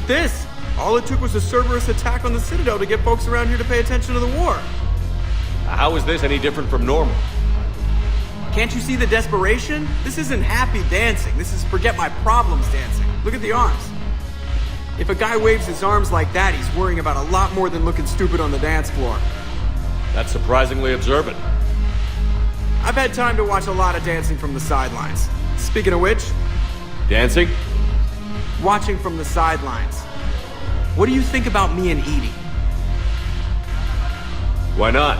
at this! All it took was a Cerberus attack on the Citadel to get folks around here to pay attention to the war. How is this any different from normal? Can't you see the desperation? This isn't happy dancing. This is forget my problems dancing. Look at the arms. If a guy waves his arms like that, he's worrying about a lot more than looking stupid on the dance floor. That's surprisingly observant. I've had time to watch a lot of dancing from the sidelines. Speaking of which... Dancing? Watching from the sidelines. What do you think about me and Edie? Why not?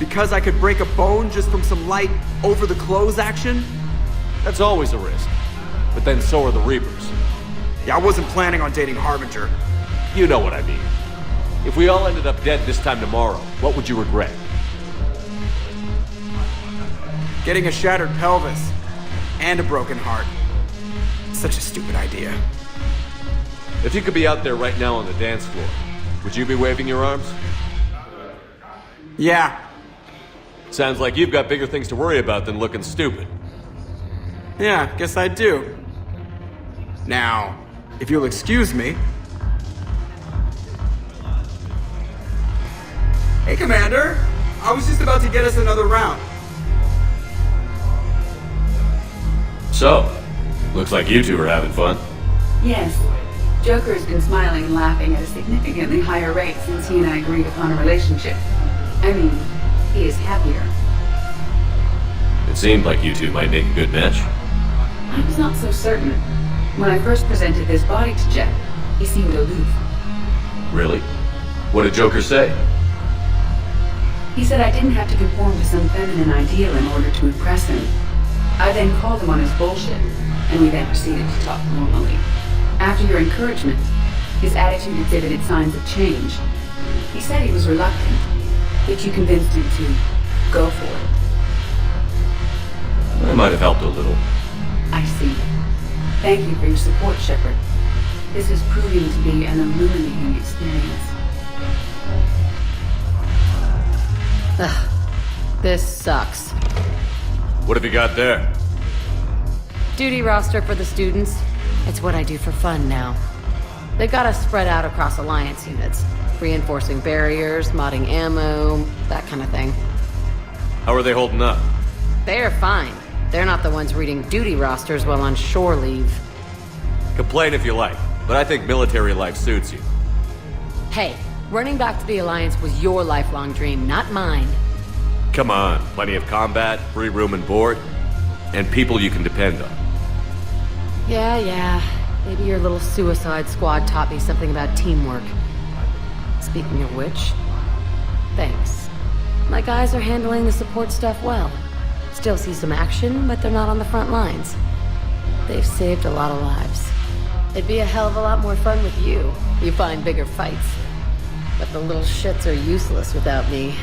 Because I could break a bone just from some light over-the-clothes action? That's always a risk. But then so are the Reapers. Yeah, I wasn't planning on dating Harbinger. You know what I mean. If we all ended up dead this time tomorrow, what would you regret? Getting a shattered pelvis. And a broken heart. Such a stupid idea. If you could be out there right now on the dance floor, would you be waving your arms? Yeah. Sounds like you've got bigger things to worry about than looking stupid. Yeah, guess I do. Now, if you'll excuse me... Hey, Commander! I was just about to get us another round. So, looks like you two are having fun. Yes. Joker has been smiling and laughing at a significantly higher rate since he and I agreed upon a relationship. I mean, he is happier. It seemed like you two might make a good match. I was not so certain. When I first presented this body to Jeff, he seemed aloof. Really? What did Joker say? He said I didn't have to conform to some feminine ideal in order to impress him. I then called him on his bullshit, and we then proceeded to talk normally. After your encouragement, his attitude exhibited signs of change. He said he was reluctant, but you convinced him to go for it. I might have helped a little. I see. Thank you for your support, Shepard. This is proving to be an illuminating experience. Ugh. This sucks. What have you got there? Duty roster for the students. It's what I do for fun now. They've got us spread out across Alliance units. Reinforcing barriers, modding ammo, that kind of thing. How are they holding up? They're fine. They're not the ones reading duty rosters while on shore leave. Complain if you like, but I think military life suits you. Hey, running back to the Alliance was your lifelong dream, not mine. Come on, plenty of combat, free room and board, and people you can depend on. Yeah. Maybe your little suicide squad taught me something about teamwork. Speaking of which, thanks. My guys are handling the support stuff well. Still see some action, but they're not on the front lines. They've saved a lot of lives. It'd be a hell of a lot more fun with you. You find bigger fights. But the little shits are useless without me.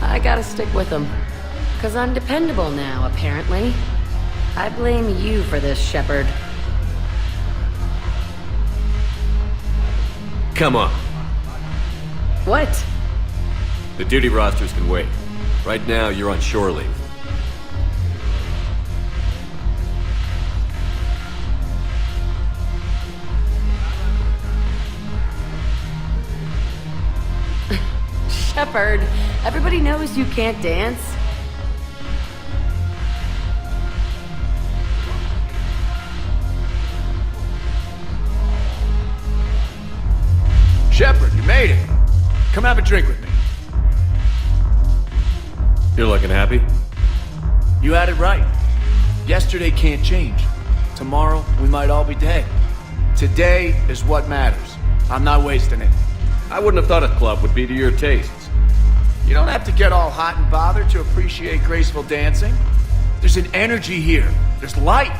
I gotta stick with them. 'Cause I'm dependable now, apparently. I blame you for this, Shepard. Come on. What? The duty rosters can wait. Right now, you're on shore leave. Shepard, everybody knows you can't dance. Shepard, you made it. Come have a drink with me. You're looking happy? You had it right. Yesterday can't change. Tomorrow, we might all be dead. Today is what matters. I'm not wasting it. I wouldn't have thought a club would be to your tastes. You don't have to get all hot and bothered to appreciate graceful dancing. There's an energy here. There's light.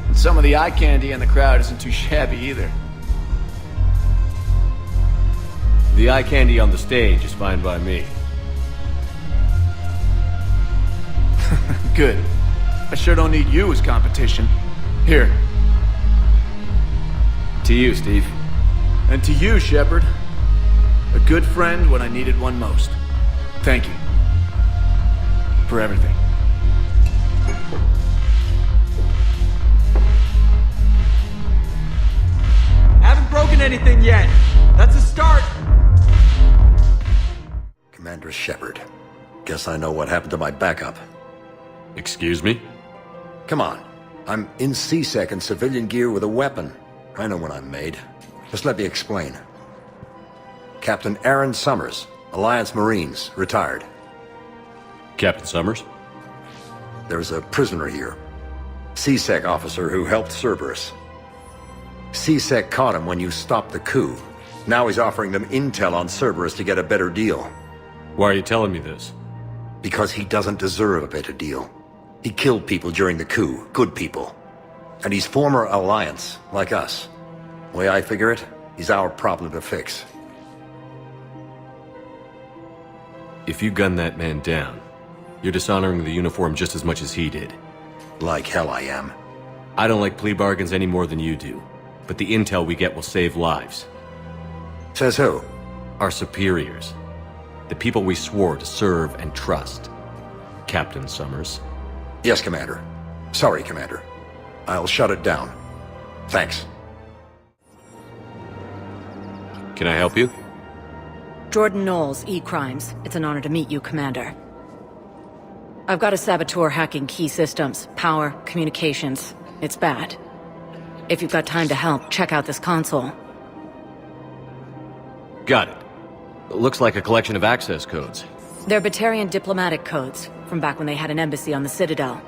And some of the eye candy in the crowd isn't too shabby either. The eye candy on the stage is fine by me. Good. I sure don't need you as competition. Here. To you, Steve. And to you, Shepard. A good friend when I needed one most. Thank you. For everything. Haven't broken anything yet. That's a start. Commander Shepard. Guess I know what happened to my backup. Excuse me? Come on. I'm in CSEC in civilian gear with a weapon. I know what I'm made. Just let me explain. Captain Aaron Summers, Alliance Marines, retired. Captain Summers? There's a prisoner here. CSEC officer who helped Cerberus. CSEC caught him when you stopped the coup. Now he's offering them intel on Cerberus to get a better deal. Why are you telling me this? Because he doesn't deserve a better deal. He killed people during the coup, good people. And he's former Alliance, like us. The way I figure it, he's our problem to fix. If you gun that man down, you're dishonoring the uniform just as much as he did. Like hell I am. I don't like plea bargains any more than you do, but the intel we get will save lives. Says who? Our superiors. The people we swore to serve and trust. Captain Summers. Yes, Commander. Sorry, Commander. I'll shut it down. Thanks. Can I help you? Jordan Knowles, E-Crimes. It's an honor to meet you, Commander. I've got a saboteur hacking key systems, power, communications. It's bad. If you've got time to help, check out this console. Got it. Looks like a collection of access codes. They're Batarian diplomatic codes, from back when they had an embassy on the Citadel.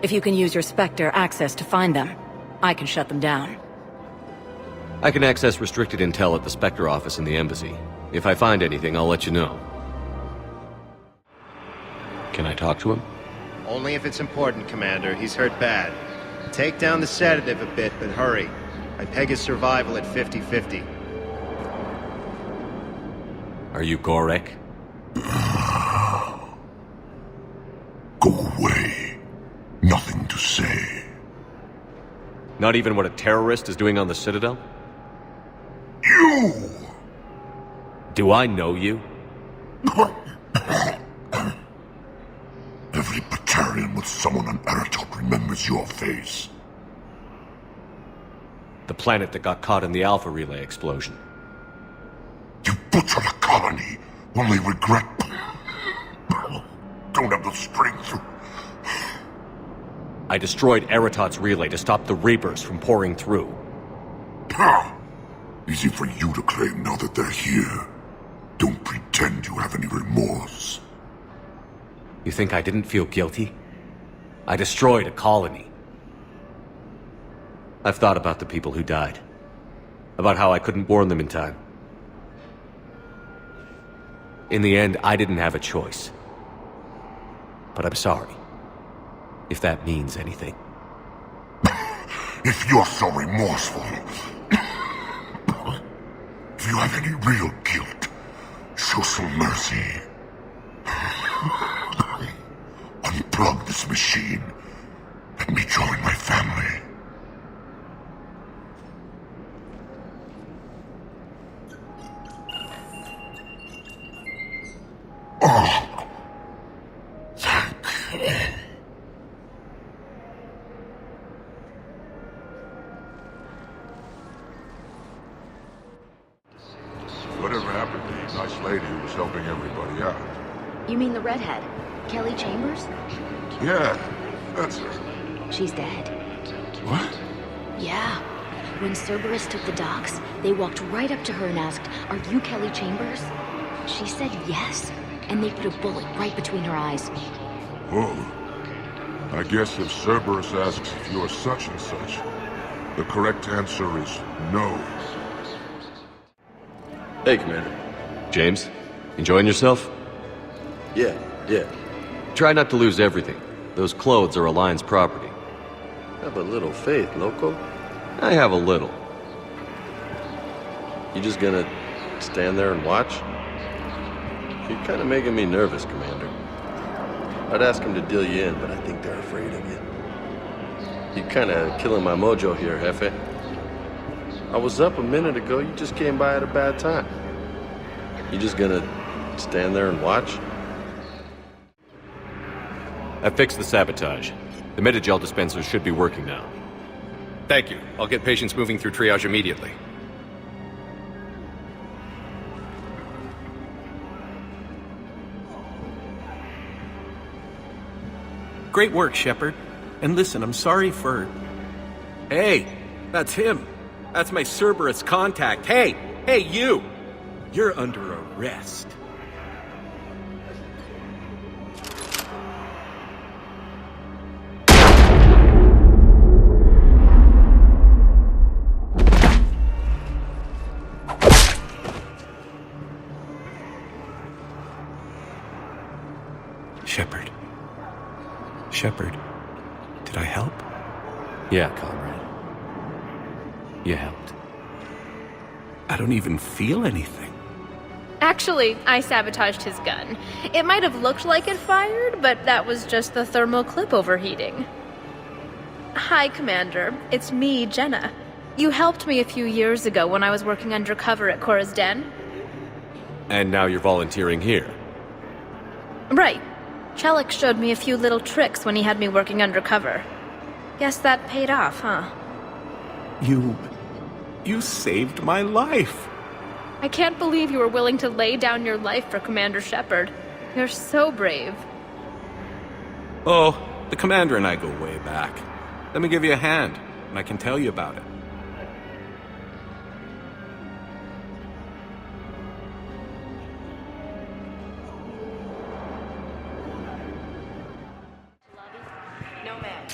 If you can use your Spectre access to find them, I can shut them down. I can access restricted intel at the Spectre office in the embassy. If I find anything, I'll let you know. Can I talk to him? Only if it's important, Commander. He's hurt bad. Take down the sedative a bit, but hurry. I peg his survival at 50-50. Are you Gorek? Go away. Nothing to say. Not even what a terrorist is doing on the Citadel? You! Do I know you? Every Batarian with someone on Eratop remembers your face. The planet that got caught in the Alpha Relay explosion. You butchered a colony, only regret... Don't have the strength. I destroyed Eratot's relay to stop the Reapers from pouring through. Easy for you to claim now that they're here. Don't pretend you have any remorse. You think I didn't feel guilty? I destroyed a colony. I've thought about the people who died. About how I couldn't warn them in time. In the end, I didn't have a choice. But I'm sorry. If that means anything. If you're so remorseful... if you have any real guilt, show some mercy. Unplug this machine. Let me join my family. Oh. Thank you. Whatever happened to the nice lady who was helping everybody out? You mean the redhead? Kelly Chambers? Yeah, that's her. She's dead. What? Yeah. When Cerberus took the docks, they walked right up to her and asked, "Are you Kelly Chambers?" She said yes, and they put a bullet right between her eyes. Whoa. I guess if Cerberus asks if you're such and such, the correct answer is no. Hey, Commander. James, enjoying yourself? Yeah. Try not to lose everything. Those clothes are Alliance property. Have a little faith, loco. I have a little. You just gonna stand there and watch? You're kinda making me nervous, Commander. I'd ask them to deal you in, but I think they're afraid of you. You're kinda killing my mojo here, Jefe. I was up a minute ago, you just came by at a bad time. You just gonna stand there and watch? I fixed the sabotage. The metagel dispensers should be working now. Thank you. I'll get patients moving through triage immediately. Great work, Shepard. And listen, I'm sorry for... Hey, that's him. That's my Cerberus contact. Hey, you! You're under arrest. Shepard, did I help? Yeah, comrade. You helped. I don't even feel anything. Actually, I sabotaged his gun. It might have looked like it fired, but that was just the thermal clip overheating. Hi, Commander. It's me, Jenna. You helped me a few years ago when I was working undercover at Cora's Den. And now you're volunteering here. Right. Chelik showed me a few little tricks when he had me working undercover. Guess that paid off, huh? You saved my life. I can't believe you were willing to lay down your life for Commander Shepard. You're so brave. Oh, the Commander and I go way back. Let me give you a hand, and I can tell you about it.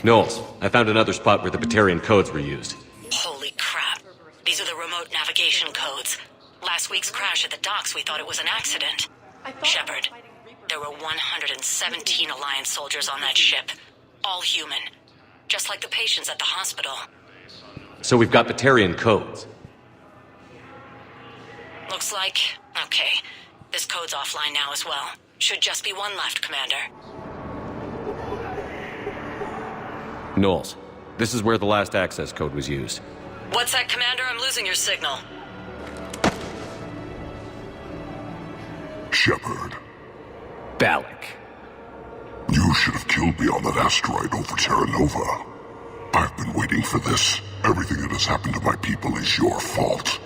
Knowles, I found another spot where the Batarian codes were used. Holy crap. These are the remote navigation codes. Last week's crash at the docks, we thought it was an accident. Shepard, there were 117 Alliance soldiers on that ship. All human. Just like the patients at the hospital. So we've got Batarian codes. Looks like... Okay. This code's offline now as well. Should just be one left, Commander. Knowles, this is where the last access code was used. What's that, Commander? I'm losing your signal. Shepard. Balak. You should have killed me on that asteroid over Terra Nova. I've been waiting for this. Everything that has happened to my people is your fault.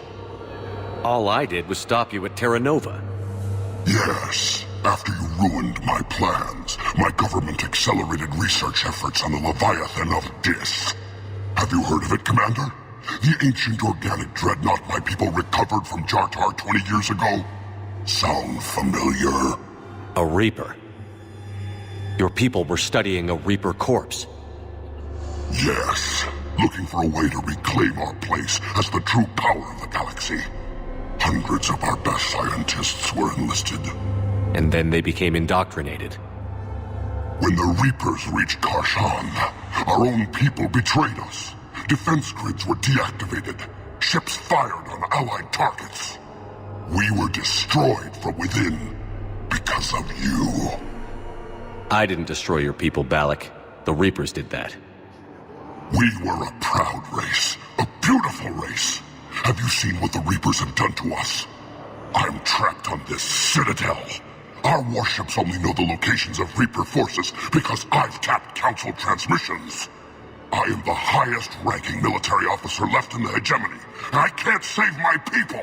All I did was stop you at Terra Nova. Yes. After you ruined my plans, my government accelerated research efforts on the Leviathan of Dis. Have you heard of it, Commander? The ancient organic dreadnought my people recovered from Jartar 20 years ago? Sound familiar? A Reaper. Your people were studying a Reaper corpse. Yes. Looking for a way to reclaim our place as the true power of the galaxy. Hundreds of our best scientists were enlisted. And then they became indoctrinated. When the Reapers reached Karshan, our own people betrayed us. Defense grids were deactivated. Ships fired on Allied targets. We were destroyed from within because of you. I didn't destroy your people, Balak. The Reapers did that. We were a proud race. A beautiful race. Have you seen what the Reapers have done to us? I'm trapped on this citadel. Our warships only know the locations of Reaper forces because I've tapped Council transmissions. I am the highest-ranking military officer left in the hegemony, and I can't save my people.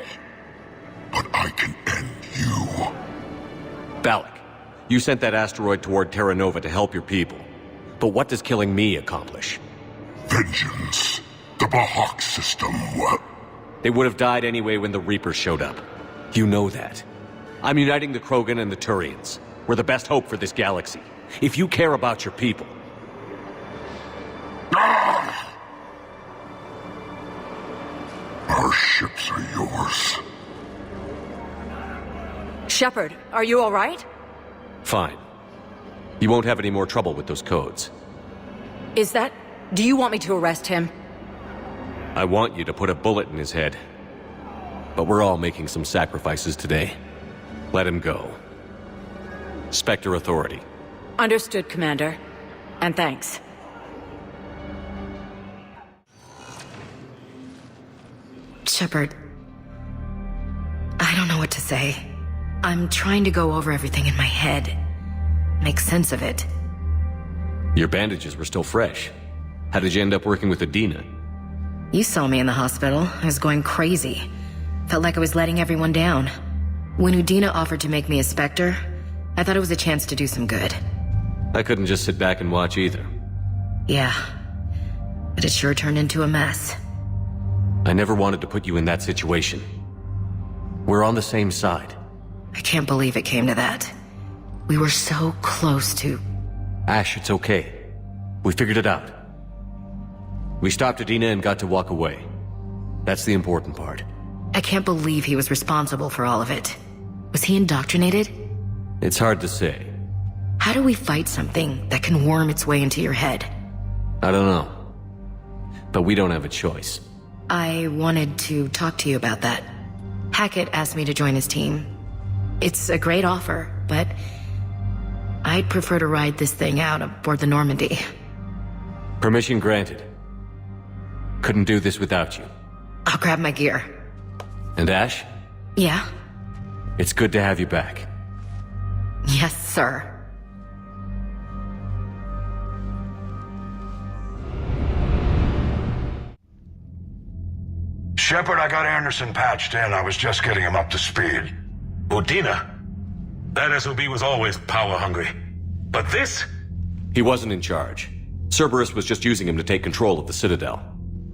But I can end you. Balak, you sent that asteroid toward Terra Nova to help your people. But what does killing me accomplish? Vengeance. The Bahak system, what? They would have died anyway when the Reapers showed up. You know that. I'm uniting the Krogan and the Turians. We're the best hope for this galaxy. If you care about your people... Ah! Our ships are yours. Shepard, are you all right? Fine. You won't have any more trouble with those codes. Is that... Do you want me to arrest him? I want you to put a bullet in his head. But we're all making some sacrifices today. Let him go. Spectre Authority. Understood, Commander. And thanks. Shepard, I don't know what to say. I'm trying to go over everything in my head. Make sense of it. Your bandages were still fresh. How did you end up working with Adina? You saw me in the hospital. I was going crazy. Felt like I was letting everyone down. When Udina offered to make me a Spectre, I thought it was a chance to do some good. I couldn't just sit back and watch either. Yeah. But it sure turned into a mess. I never wanted to put you in that situation. We're on the same side. I can't believe it came to that. We were so close to... Ash, it's okay. We figured it out. We stopped Adina and got to walk away. That's the important part. I can't believe he was responsible for all of it. Was he indoctrinated? It's hard to say. How do we fight something that can worm its way into your head? I don't know. But we don't have a choice. I wanted to talk to you about that. Hackett asked me to join his team. It's a great offer, but I'd prefer to ride this thing out aboard the Normandy. Permission granted. Couldn't do this without you. I'll grab my gear. And Ash? Yeah? It's good to have you back. Yes, sir. Shepard, I got Anderson patched in. I was just getting him up to speed. Udina? That SOB was always power-hungry. But this? He wasn't in charge. Cerberus was just using him to take control of the Citadel.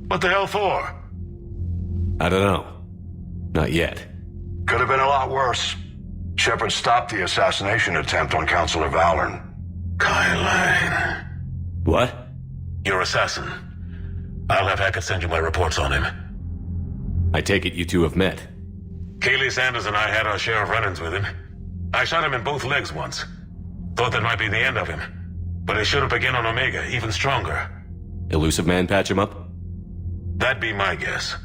What the hell for? I don't know. Not yet. Could have been a lot worse. Shepard stopped the assassination attempt on Councilor Valorn. Kyle. What? Your assassin. I'll have Hackett send you my reports on him. I take it you two have met. Kaylee Sanders and I had our share of run-ins with him. I shot him in both legs once. Thought that might be the end of him. But he showed up again on Omega, even stronger. Elusive Man patch him up? That'd be my guess.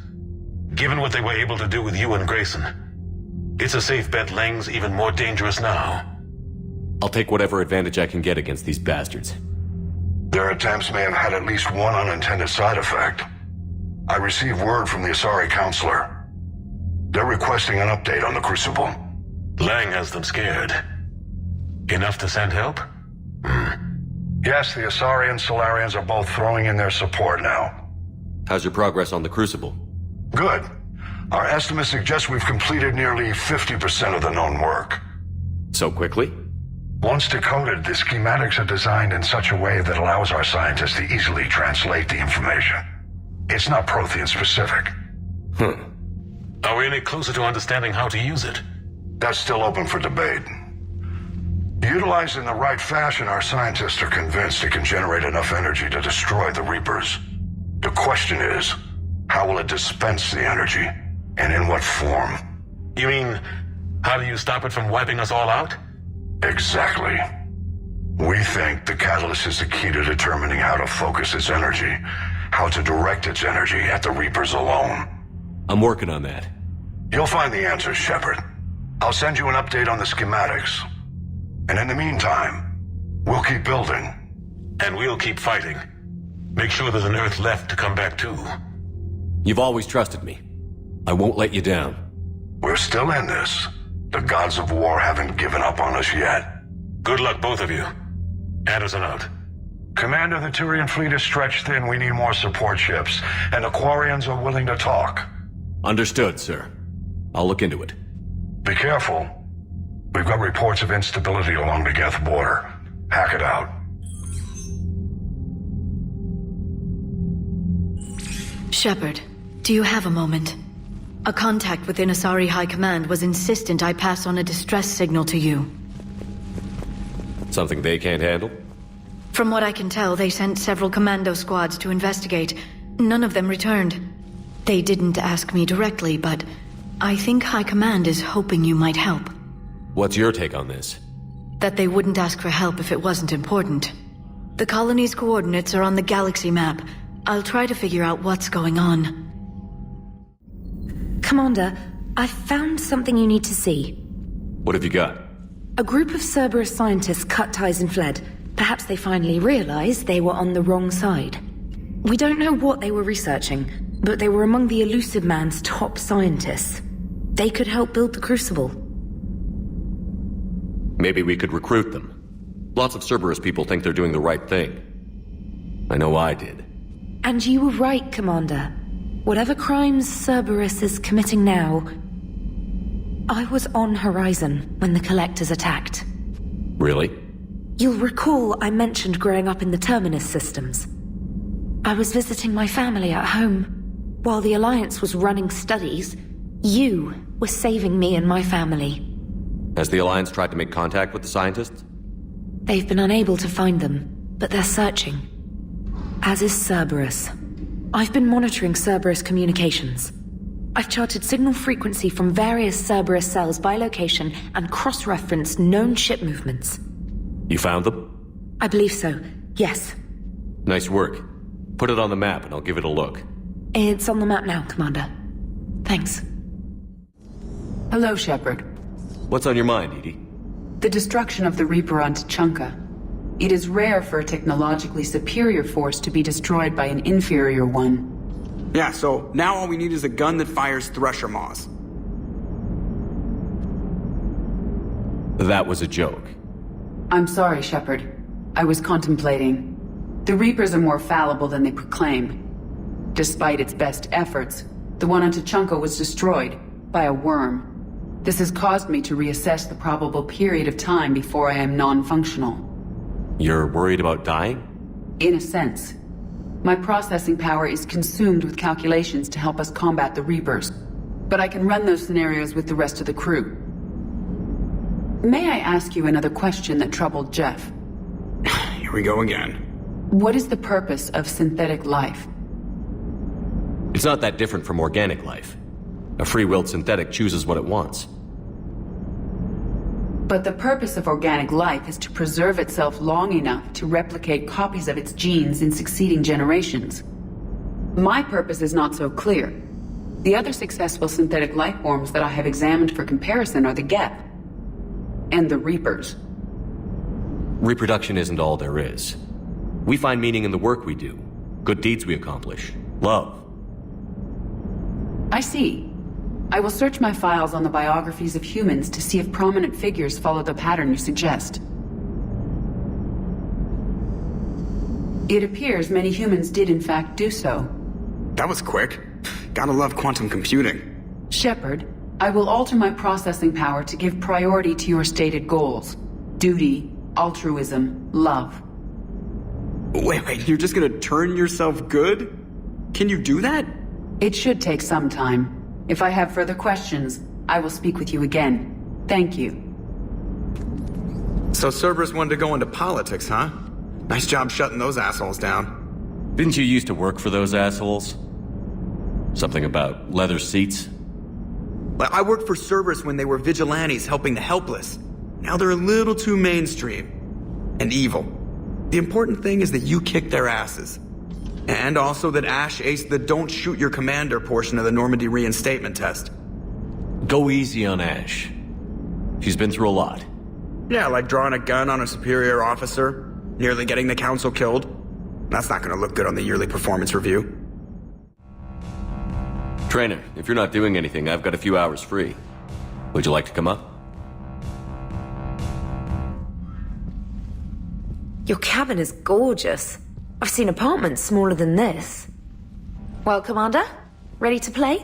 Given what they were able to do with you and Grayson, it's a safe bet Lang's even more dangerous now. I'll take whatever advantage I can get against these bastards. Their attempts may have had at least one unintended side effect. I received word from the Asari Counselor. They're requesting an update on the Crucible. Lang has them scared. Enough to send help? Yes, the Asari and Solarians are both throwing in their support now. How's your progress on the Crucible? Good. Our estimates suggest we've completed nearly 50% of the known work. So quickly? Once decoded, the schematics are designed in such a way that allows our scientists to easily translate the information. It's not Prothean specific. Are we any closer to understanding how to use it? That's still open for debate. Utilized in the right fashion, our scientists are convinced it can generate enough energy to destroy the Reapers. The question is, how will it dispense the energy, and in what form? You mean, how do you stop it from wiping us all out? Exactly. We think the catalyst is the key to determining how to focus its energy, how to direct its energy at the Reapers alone. I'm working on that. You'll find the answers, Shepard. I'll send you an update on the schematics. And in the meantime, we'll keep building. And we'll keep fighting. Make sure there's an Earth left to come back to. You've always trusted me. I won't let you down. We're still in this. The gods of war haven't given up on us yet. Good luck, both of you. Anderson out. Commander, the Turian fleet is stretched thin. We need more support ships. And the Quarians are willing to talk. Understood, sir. I'll look into it. Be careful. We've got reports of instability along the Geth border. Hack it out. Shepard, do you have a moment? A contact within Asari High Command was insistent I pass on a distress signal to you. Something they can't handle? From what I can tell, they sent several commando squads to investigate. None of them returned. They didn't ask me directly, but I think High Command is hoping you might help. What's your take on this? That they wouldn't ask for help if it wasn't important. The colony's coordinates are on the galaxy map. I'll try to figure out what's going on. Commander, I've found something you need to see. What have you got? A group of Cerberus scientists cut ties and fled. Perhaps they finally realized they were on the wrong side. We don't know what they were researching, but they were among the Elusive Man's top scientists. They could help build the Crucible. Maybe we could recruit them. Lots of Cerberus people think they're doing the right thing. I know I did. And you were right, Commander. Whatever crimes Cerberus is committing now, I was on Horizon when the Collectors attacked. Really? You'll recall I mentioned growing up in the Terminus systems. I was visiting my family at home. While the Alliance was running studies, you were saving me and my family. Has the Alliance tried to make contact with the scientists? They've been unable to find them, but they're searching. As is Cerberus. I've been monitoring Cerberus communications. I've charted signal frequency from various Cerberus cells by location and cross-referenced known ship movements. You found them? I believe so, yes. Nice work. Put it on the map and I'll give it a look. It's on the map now, Commander. Thanks. Hello, Shepard. What's on your mind, Edie? The destruction of the Reaper on Tuchanka. It is rare for a technologically superior force to be destroyed by an inferior one. Yeah, so now all we need is a gun that fires Thresher Maws. That was a joke. I'm sorry, Shepard. I was contemplating. The Reapers are more fallible than they proclaim. Despite its best efforts, the one on Tuchanka was destroyed by a worm. This has caused me to reassess the probable period of time before I am non-functional. You're worried about dying? In a sense. My processing power is consumed with calculations to help us combat the Reapers, but I can run those scenarios with the rest of the crew. May I ask you another question that troubled Jeff? Here we go again. What is the purpose of synthetic life? It's not that different from organic life. A free-willed synthetic chooses what it wants. But the purpose of organic life is to preserve itself long enough to replicate copies of its genes in succeeding generations. My purpose is not so clear. The other successful synthetic life forms that I have examined for comparison are the Gep and the Reapers. Reproduction isn't all there is. We find meaning in the work we do, good deeds we accomplish, love. I see. I will search my files on the biographies of humans to see if prominent figures follow the pattern you suggest. It appears many humans did in fact do so. That was quick. Gotta love quantum computing. Shepard, I will alter my processing power to give priority to your stated goals. Duty, altruism, love. Wait, you're just gonna turn yourself good? Can you do that? It should take some time. If I have further questions, I will speak with you again. Thank you. So Cerberus wanted to go into politics, huh? Nice job shutting those assholes down. Didn't you used to work for those assholes? Something about leather seats? I worked for Cerberus when they were vigilantes helping the helpless. Now they're a little too mainstream. And evil. The important thing is that you kicked their asses. And also that Ash aced the don't shoot your commander portion of the Normandy reinstatement test. Go easy on Ash. She's been through a lot. Yeah, like drawing a gun on a superior officer, nearly getting the council killed. That's not gonna look good on the yearly performance review. Trainer, if you're not doing anything, I've got a few hours free. Would you like to come up? Your cabin is gorgeous. I've seen apartments smaller than this. Well, Commander, ready to play?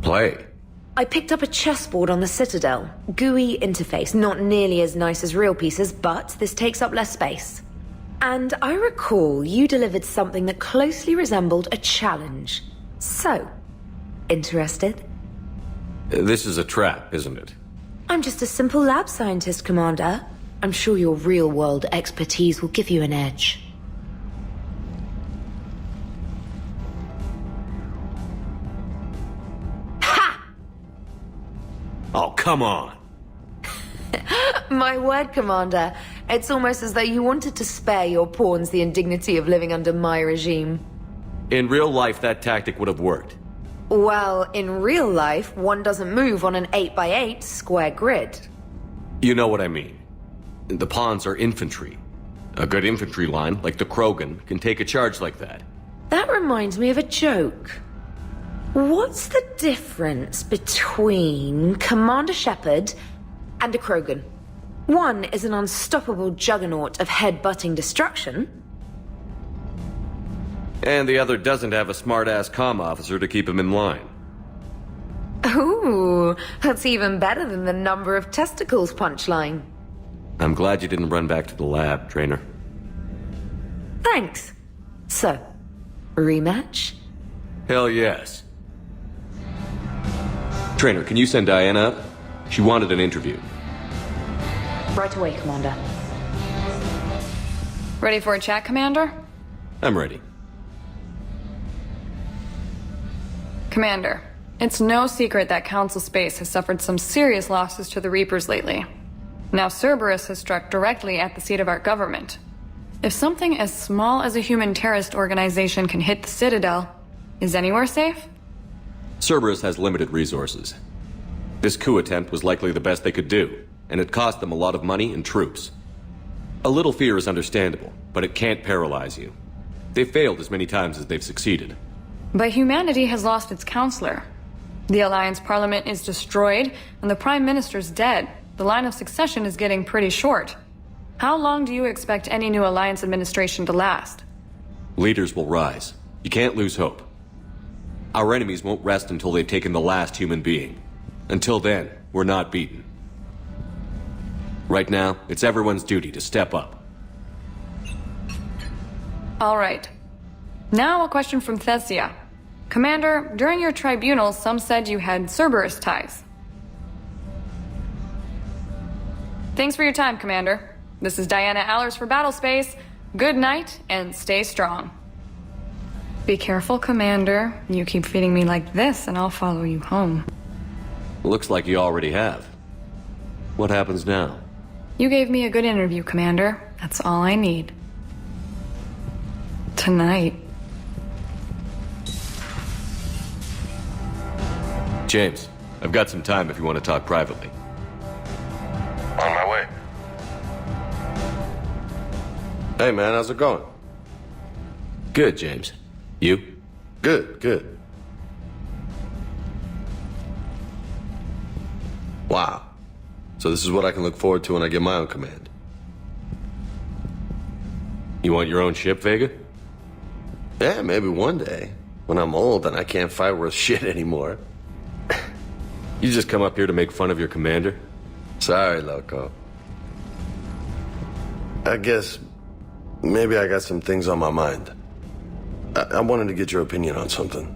Play? I picked up a chessboard on the Citadel. GUI interface, not nearly as nice as real pieces, but this takes up less space. And I recall you delivered something that closely resembled a challenge. So, interested? This is a trap, isn't it? I'm just a simple lab scientist, Commander. I'm sure your real-world expertise will give you an edge. Ha! Oh, come on! My word, Commander. It's almost as though you wanted to spare your pawns the indignity of living under my regime. In real life, that tactic would have worked. Well, in real life, one doesn't move on an 8x8 square grid. You know what I mean. The pawns are infantry. A good infantry line, like the Krogan, can take a charge like that. That reminds me of a joke. What's the difference between Commander Shepard and a Krogan? One is an unstoppable juggernaut of head-butting destruction. And the other doesn't have a smart-ass comm officer to keep him in line. Ooh, that's even better than the number of testicles punchline. I'm glad you didn't run back to the lab, Trainer. Thanks. So, rematch? Hell yes. Trainer, can you send Diana up? She wanted an interview. Right away, Commander. Ready for a chat, Commander? I'm ready. Commander, it's no secret that Council Space has suffered some serious losses to the Reapers lately. Now Cerberus has struck directly at the seat of our government. If something as small as a human terrorist organization can hit the Citadel, is anywhere safe? Cerberus has limited resources. This coup attempt was likely the best they could do, and it cost them a lot of money and troops. A little fear is understandable, but it can't paralyze you. They've failed as many times as they've succeeded. But humanity has lost its counselor. The Alliance Parliament is destroyed, and the Prime Minister's dead. The line of succession is getting pretty short. How long do you expect any new Alliance administration to last? Leaders will rise. You can't lose hope. Our enemies won't rest until they've taken the last human being. Until then, we're not beaten. Right now, it's everyone's duty to step up. All right. Now a question from Thessia. Commander, during your tribunal, some said you had Cerberus ties. Thanks for your time, Commander. This is Diana Allers for Battlespace. Good night, and stay strong. Be careful, Commander. You keep feeding me like this, and I'll follow you home. Looks like you already have. What happens now? You gave me a good interview, Commander. That's all I need. Tonight. James, I've got some time if you want to talk privately. On my way. Hey man, how's it going? Good, James. You? Good, good. Wow. So this is what I can look forward to when I get my own command. You want your own ship, Vega? Yeah, maybe one day. When I'm old and I can't fight worth shit anymore. You just come up here to make fun of your commander? Sorry, loco. I guess maybe I got some things on my mind. I wanted to get your opinion on something.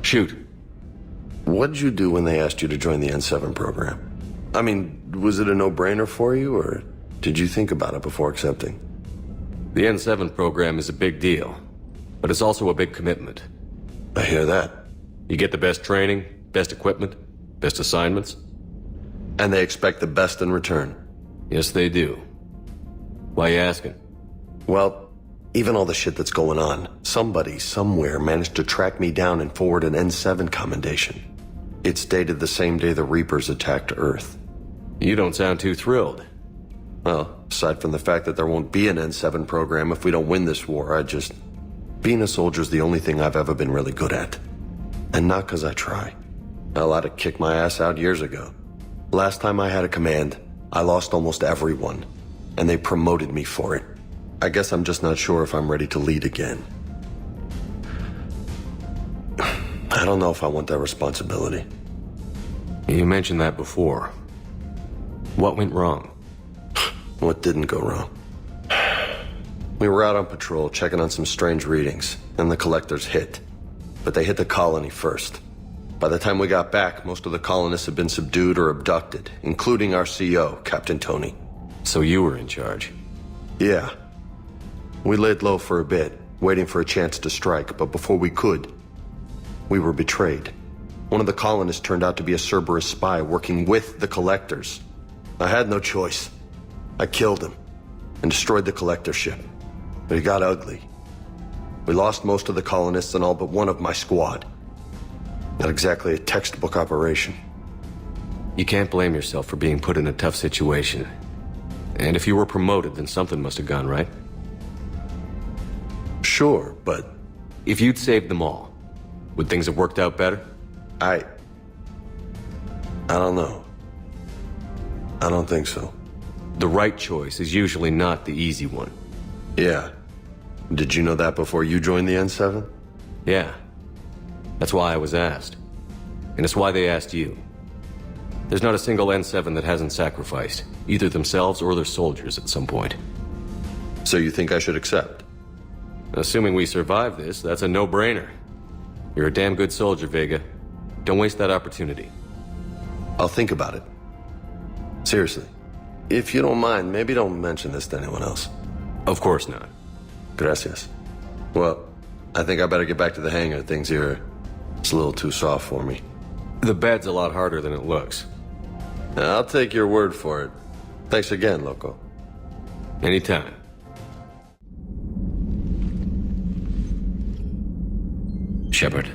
Shoot. What'd you do when they asked you to join the N7 program? I mean, was it a no-brainer for you, or did you think about it before accepting? The N7 program is a big deal, but it's also a big commitment. I hear that. You get the best training, best equipment, best assignments. And they expect the best in return. Yes, they do. Why you asking? Well, even all the shit that's going on, somebody somewhere managed to track me down and forward an N7 commendation. It's dated the same day the Reapers attacked Earth. You don't sound too thrilled. Well, aside from the fact that there won't be an N7 program if we don't win this war, being a soldier's the only thing I've ever been really good at. And not because I try. Hell, I'd have kicked my ass out years ago. Last time I had a command, I lost almost everyone. And they promoted me for it. I guess I'm just not sure if I'm ready to lead again. I don't know if I want that responsibility. You mentioned that before. What went wrong? What didn't go wrong? We were out on patrol, checking on some strange readings, and the collectors hit. But they hit the colony first. By the time we got back, most of the colonists had been subdued or abducted, including our CO, Captain Tony. So you were in charge? Yeah. We laid low for a bit, waiting for a chance to strike, but before we could, we were betrayed. One of the colonists turned out to be a Cerberus spy working with the collectors. I had no choice. I killed him and destroyed the collector ship. But it got ugly. We lost most of the colonists and all but one of my squad. Not exactly a textbook operation. You can't blame yourself for being put in a tough situation. And if you were promoted, then something must have gone right. Sure, but... If you'd saved them all, would things have worked out better? I don't know. I don't think so. The right choice is usually not the easy one. Yeah. Did you know that before you joined the N7? Yeah. That's why I was asked. And it's why they asked you. There's not a single N7 that hasn't sacrificed, either themselves or their soldiers at some point. So you think I should accept? Assuming we survive this, that's a no-brainer. You're a damn good soldier, Vega. Don't waste that opportunity. I'll think about it. Seriously. If you don't mind, maybe don't mention this to anyone else. Of course not. Gracias. Well, I think I better get back to the hangar. Things here, it's a little too soft for me. The bed's a lot harder than it looks. I'll take your word for it. Thanks again, Loco. Anytime. Shepard.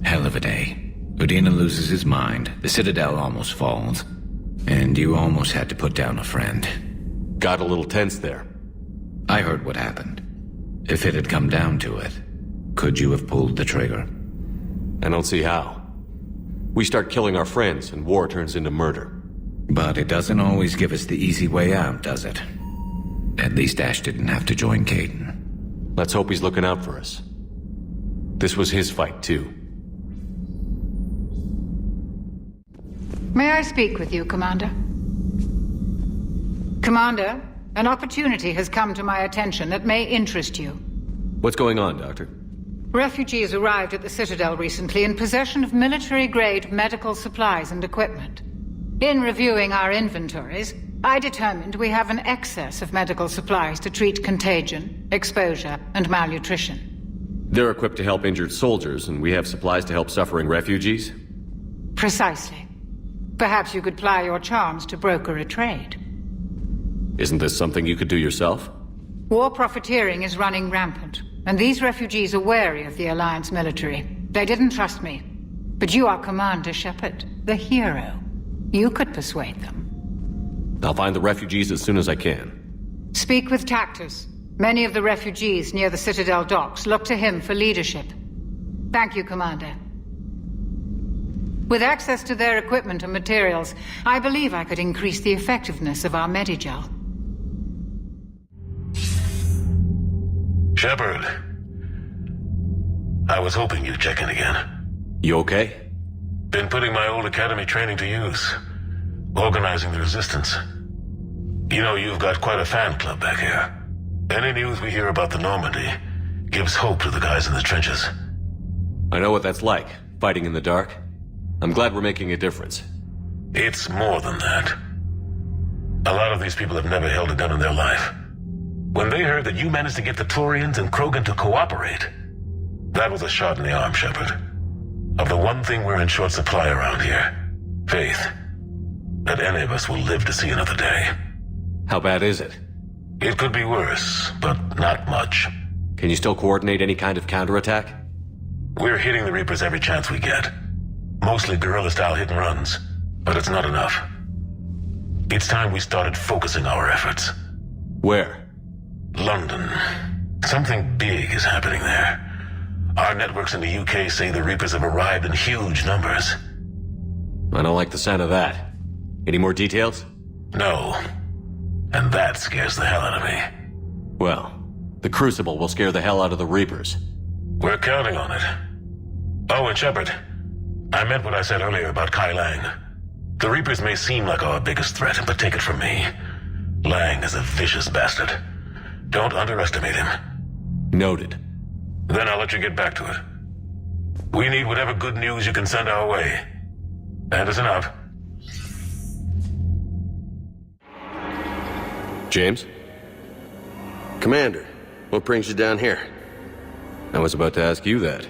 Hell of a day. Udina loses his mind, the Citadel almost falls, and you almost had to put down a friend. Got a little tense there. I heard what happened. If it had come down to it, could you have pulled the trigger? I don't see how. We start killing our friends, and war turns into murder. But it doesn't always give us the easy way out, does it? At least Ash didn't have to join Caden. Let's hope he's looking out for us. This was his fight, too. May I speak with you, Commander? Commander, an opportunity has come to my attention that may interest you. What's going on, Doctor? Refugees arrived at the Citadel recently in possession of military-grade medical supplies and equipment. In reviewing our inventories, I determined we have an excess of medical supplies to treat contagion, exposure, and malnutrition. They're equipped to help injured soldiers, and we have supplies to help suffering refugees? Precisely. Perhaps you could ply your charms to broker a trade. Isn't this something you could do yourself? War profiteering is running rampant, and these refugees are wary of the Alliance military. They didn't trust me. But you are Commander Shepard, the hero. You could persuade them. I'll find the refugees as soon as I can. Speak with Tactus. Many of the refugees near the Citadel docks look to him for leadership. Thank you, Commander. With access to their equipment and materials, I believe I could increase the effectiveness of our Medigel. Shepard. I was hoping you'd check in again. You okay? Been putting my old academy training to use. Organizing the resistance. You know, you've got quite a fan club back here. Any news we hear about the Normandy gives hope to the guys in the trenches. I know what that's like, fighting in the dark. I'm glad we're making a difference. It's more than that. A lot of these people have never held a gun in their life. When they heard that you managed to get the Turians and Krogan to cooperate, that was a shot in the arm, Shepard. Of the one thing we're in short supply around here, faith. That any of us will live to see another day. How bad is it? It could be worse, but not much. Can you still coordinate any kind of counterattack? We're hitting the Reapers every chance we get. Mostly guerrilla-style hit-and-runs, but it's not enough. It's time we started focusing our efforts. Where? London. Something big is happening there. Our networks in the UK say the Reapers have arrived in huge numbers. I don't like the sound of that. Any more details? No. And that scares the hell out of me. Well, the Crucible will scare the hell out of the Reapers. We're counting on it. Oh, and Shepard, I meant what I said earlier about Kai Lang. The Reapers may seem like our biggest threat, but take it from me. Lang is a vicious bastard. Don't underestimate him. Noted. Then I'll let you get back to it. We need whatever good news you can send our way. Anderson out. James? Commander, what brings you down here? I was about to ask you that.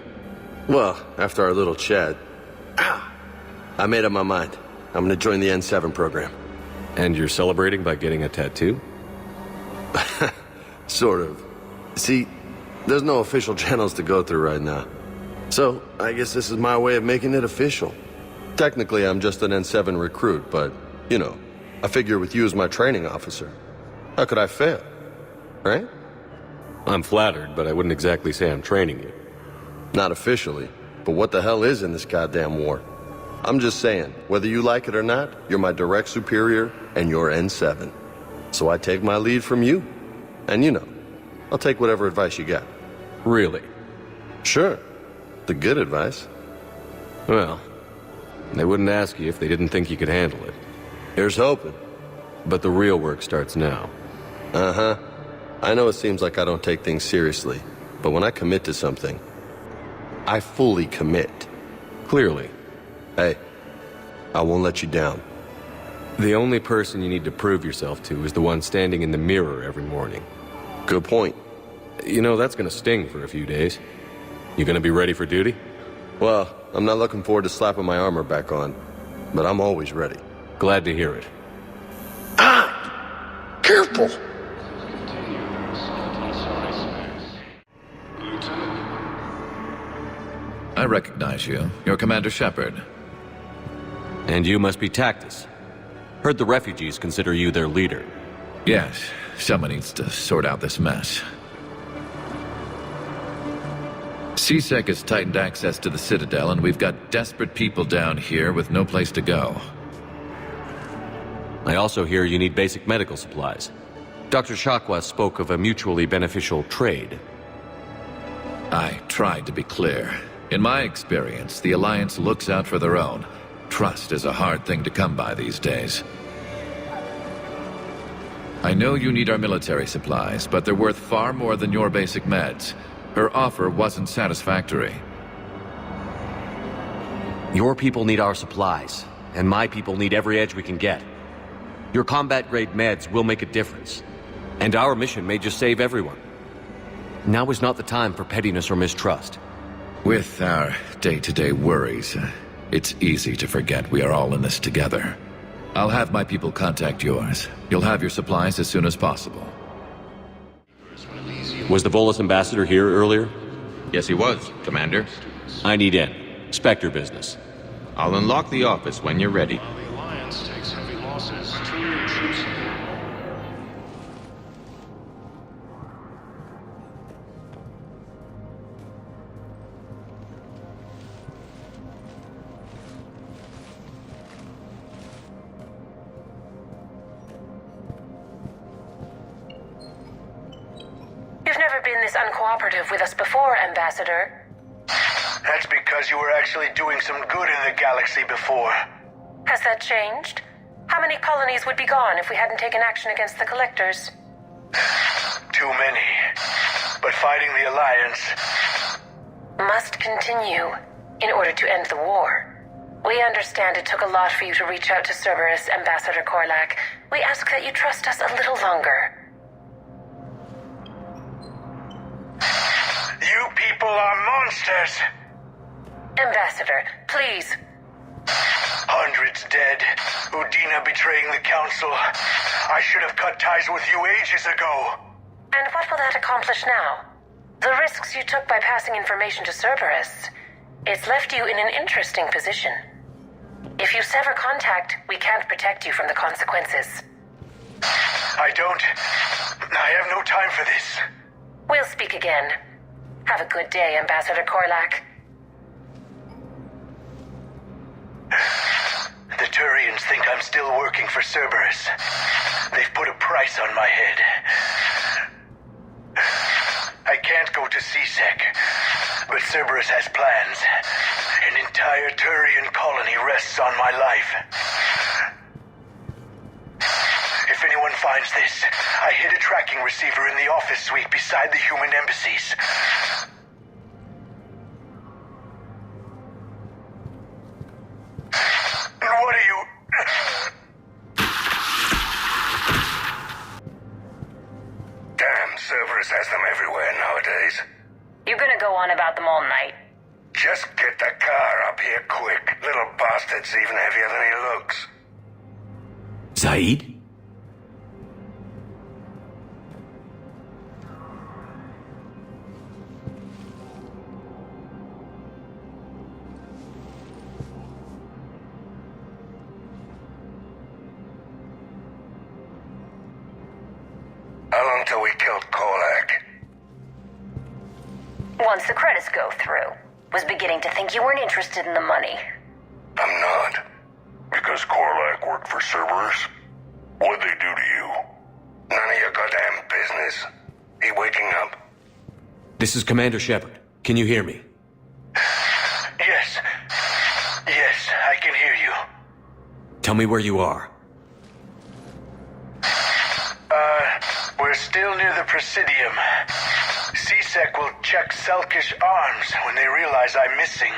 Well, after our little chat, I made up my mind. I'm gonna join the N7 program. And you're celebrating by getting a tattoo? Sort of. See, there's no official channels to go through right now. So, I guess this is my way of making it official. Technically, I'm just an N7 recruit, but, you know, I figure with you as my training officer, how could I fail? Right? I'm flattered, but I wouldn't exactly say I'm training you. Not officially, but what the hell is in this goddamn war? I'm just saying, whether you like it or not, you're my direct superior, and you're N7. So I take my lead from you. And you know, I'll take whatever advice you got. Really? Sure. The good advice. Well, They wouldn't ask you if they didn't think you could handle it. Here's hoping. But the real work starts now. Uh-huh. I know it seems like I don't take things seriously, but when I commit to something, I fully commit. Clearly. Hey, I won't let you down. The only person you need to prove yourself to is the one standing in the mirror every morning. Good point. You know, that's gonna sting for a few days. You gonna be ready for duty? Well, I'm not looking forward to slapping my armor back on, but I'm always ready. Glad to hear it. Careful! I recognize you. You're Commander Shepard. And you must be Tactus. Heard the refugees consider you their leader. Yes, someone needs to sort out this mess. CSEC has tightened access to the Citadel, and we've got desperate people down here with no place to go. I also hear you need basic medical supplies. Dr. Shakwa spoke of a mutually beneficial trade. I tried to be clear. In my experience, the Alliance looks out for their own. Trust is a hard thing to come by these days. I know you need our military supplies, but they're worth far more than your basic meds. Her offer wasn't satisfactory. Your people need our supplies, and my people need every edge we can get. Your combat-grade meds will make a difference, and our mission may just save everyone. Now is not the time for pettiness or mistrust. With our day-to-day worries, it's easy to forget we are all in this together. I'll have my people contact yours. You'll have your supplies as soon as possible. Was the Volus ambassador here earlier? Yes, he was, Commander. I need in. Spectre business. I'll unlock the office when you're ready. The Alliance takes heavy losses. Trillion troops. You've never been this uncooperative with us before, Ambassador. That's because you were actually doing some good in the galaxy before. Has that changed? How many colonies would be gone if we hadn't taken action against the Collectors? Too many. But fighting the Alliance must continue in order to end the war. We understand it took a lot for you to reach out to Cerberus, Ambassador Korlak. We ask that you trust us a little longer. You people are monsters! Ambassador, please. Hundreds dead. Udina betraying the Council. I should have cut ties with you ages ago. And what will that accomplish now? The risks you took by passing information to Cerberus. It's left you in an interesting position. If you sever contact, we can't protect you from the consequences. I have no time for this. We'll speak again. Have a good day, Ambassador Korlak. The Turians think I'm still working for Cerberus. They've put a price on my head. I can't go to CSEC, but Cerberus has plans. An entire Turian colony rests on my life. If anyone finds this, I hid a tracking receiver in the office suite beside the human embassies. And what are you... Damn, Cerberus has them everywhere nowadays. You're gonna go on about them all night. Just get the car up here quick. Little bastard's even heavier than he looks. Zaid? How long till we killed Korlak? Once the credits go through. Was beginning to think you weren't interested in the money. I'm not. Because Korlak worked for Cerberus? What'd they do to you? None of your goddamn business. He waking up? This is Commander Shepard. Can you hear me? Yes. Yes, I can hear you. Tell me where you are. We're still near the Presidium. CSEC will check Selkish arms when they realize I'm missing.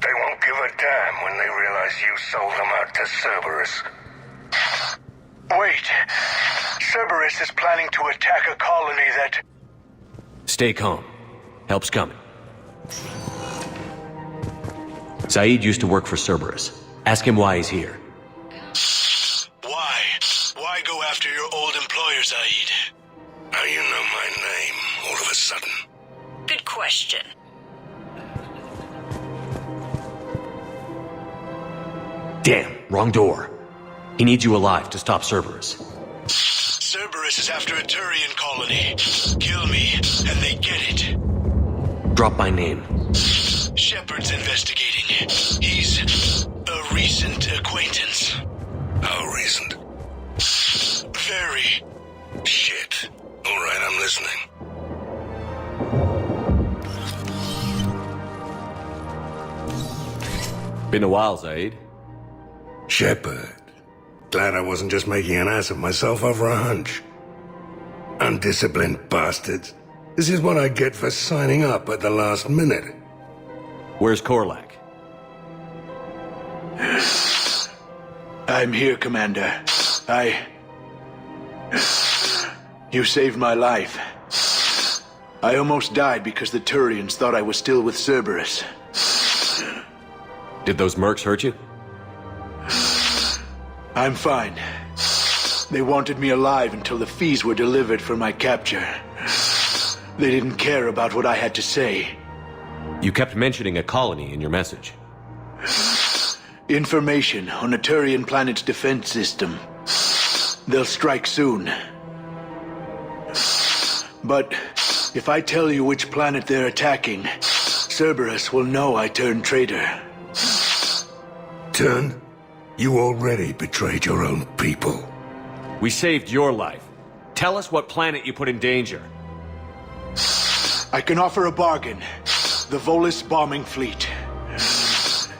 They won't give a damn when they realize you sold them out to Cerberus. Wait. Cerberus is planning to attack a colony that... Stay calm. Help's coming. Zaid used to work for Cerberus. Ask him why he's here. Why? Why go after your old employer, Zaid? How you know my name all of a sudden? Good question. Damn, wrong door. He needs you alive to stop Cerberus. Cerberus is after a Turian colony. Kill me, and they get it. Drop my name. Shepard's investigating. He's a recent acquaintance. How recent? Very. Shit. All right, I'm listening. Been a while, Zaid. Shepard. Glad I wasn't just making an ass of myself over a hunch. Undisciplined bastards. This is what I get for signing up at the last minute. Where's Korlak? I'm here, Commander. You saved my life. I almost died because the Turians thought I was still with Cerberus. Did those mercs hurt you? I'm fine. They wanted me alive until the fees were delivered for my capture. They didn't care about what I had to say. You kept mentioning a colony in your message. Information on a Turian planet's defense system. They'll strike soon. But if I tell you which planet they're attacking, Cerberus will know I turned traitor. Turned? You already betrayed your own people. We saved your life. Tell us what planet you put in danger. I can offer a bargain. The Volus bombing fleet.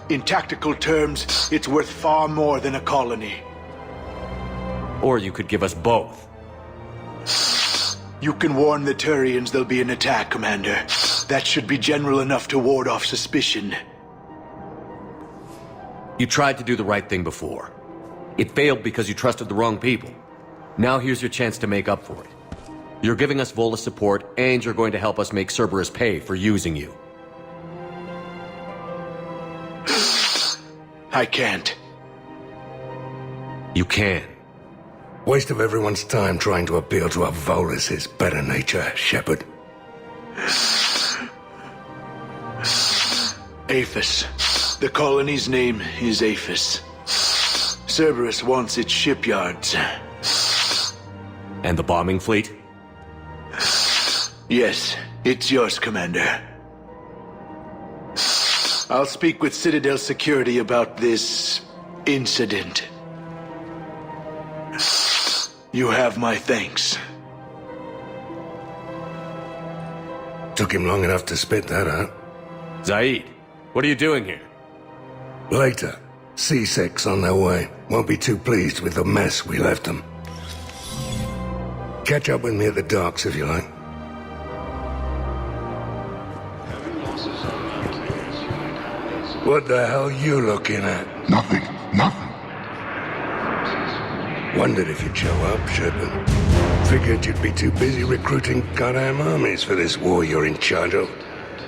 In tactical terms, it's worth far more than a colony. Or you could give us both. You can warn the Turians there'll be an attack, Commander. That should be general enough to ward off suspicion. You tried to do the right thing before. It failed because you trusted the wrong people. Now here's your chance to make up for it. You're giving us Volus support, and you're going to help us make Cerberus pay for using you. I can't. You can. Waste of everyone's time trying to appeal to a Volus's better nature, Shepard. Aphis. The colony's name is Aphis. Cerberus wants its shipyards. And the bombing fleet? Yes, it's yours, Commander. I'll speak with Citadel Security about this incident. You have my thanks. Took him long enough to spit that out. Zaid, what are you doing here? Later. C6 on their way. Won't be too pleased with the mess we left them. Catch up with me at the docks if you like. What the hell you looking at? Nothing. Wondered if you'd show up, Shepard. Figured you'd be too busy recruiting goddamn armies for this war you're in charge of.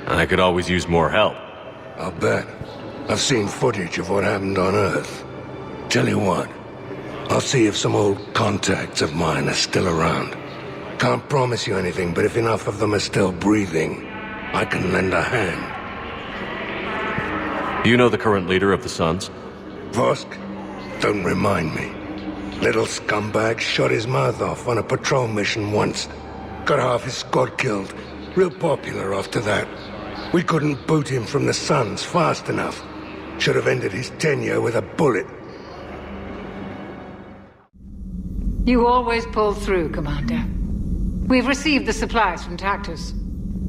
I could always use more help. I'll bet. I've seen footage of what happened on Earth. Tell you what, I'll see if some old contacts of mine are still around. Can't promise you anything, but if enough of them are still breathing, I can lend a hand. Do you know the current leader of the Suns? Vosk? Don't remind me. Little scumbag shot his mouth off on a patrol mission once. Got half his squad killed. Real popular after that. We couldn't boot him from the Suns fast enough. Should have ended his tenure with a bullet. You always pull through, Commander. We've received the supplies from Tactus.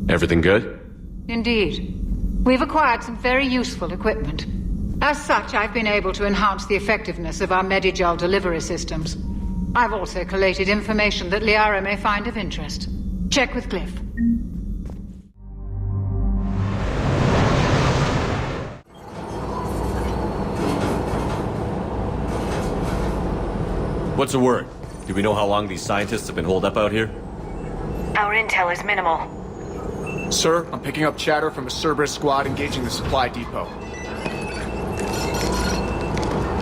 Everything good? Indeed. We've acquired some very useful equipment. As such, I've been able to enhance the effectiveness of our Medigel delivery systems. I've also collated information that Liara may find of interest. Check with Cliff. What's the word? Do we know how long these scientists have been holed up out here? Our intel is minimal. Sir, I'm picking up chatter from a Cerberus squad engaging the supply depot.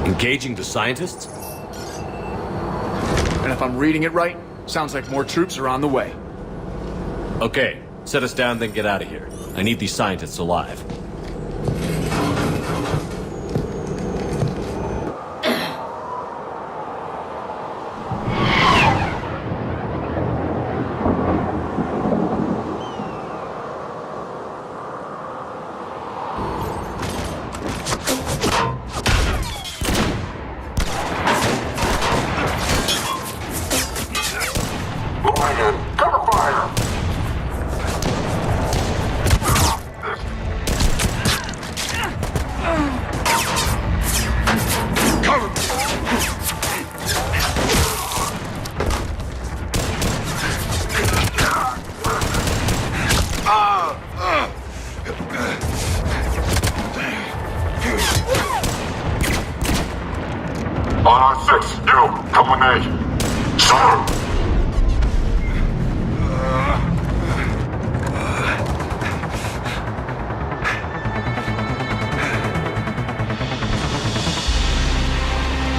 Engaging the scientists? And if I'm reading it right, sounds like more troops are on the way. Okay, set us down, then get out of here. I need these scientists alive.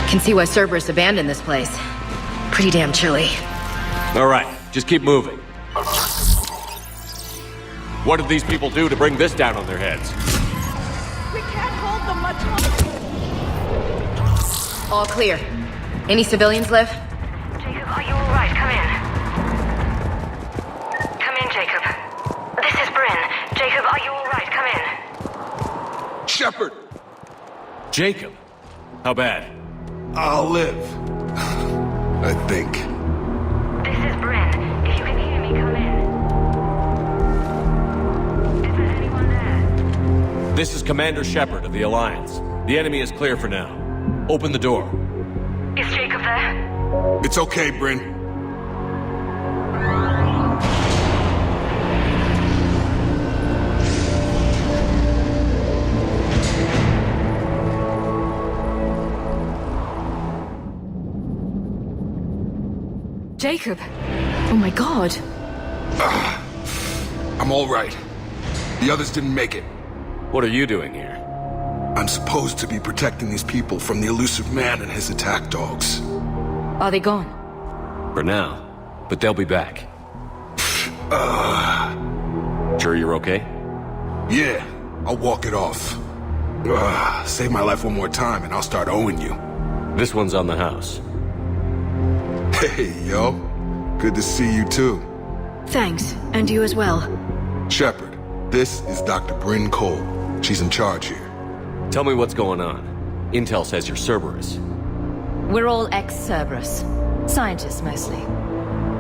Can see why Cerberus abandoned this place. Pretty damn chilly. All right, just keep moving. What did these people do to bring this down on their heads? We can't hold them much longer. All clear. Any civilians live? Jacob, are you alright? Come in. Come in, Jacob. This is Bryn. Jacob, are you alright? Come in. Shepard! Jacob? How bad? I'll live. I think. This is Bryn. If you can hear me, come in. Is there anyone there? This is Commander Shepard of the Alliance. The enemy is clear for now. Open the door. Is Jacob there? It's okay, Bryn. Jacob! Oh my god. I'm all right. The others didn't make it. What are you doing here? I'm supposed to be protecting these people from the elusive man and his attack dogs. Are they gone? For now. But they'll be back. Sure you're okay? Yeah, I'll walk it off. Save my life one more time and I'll start owing you. This one's on the house. Hey, yo. Good to see you too. Thanks, and you as well. Shepard, this is Dr. Bryn Cole. She's in charge here. Tell me what's going on. Intel says you're Cerberus. We're all ex-Cerberus. Scientists, mostly.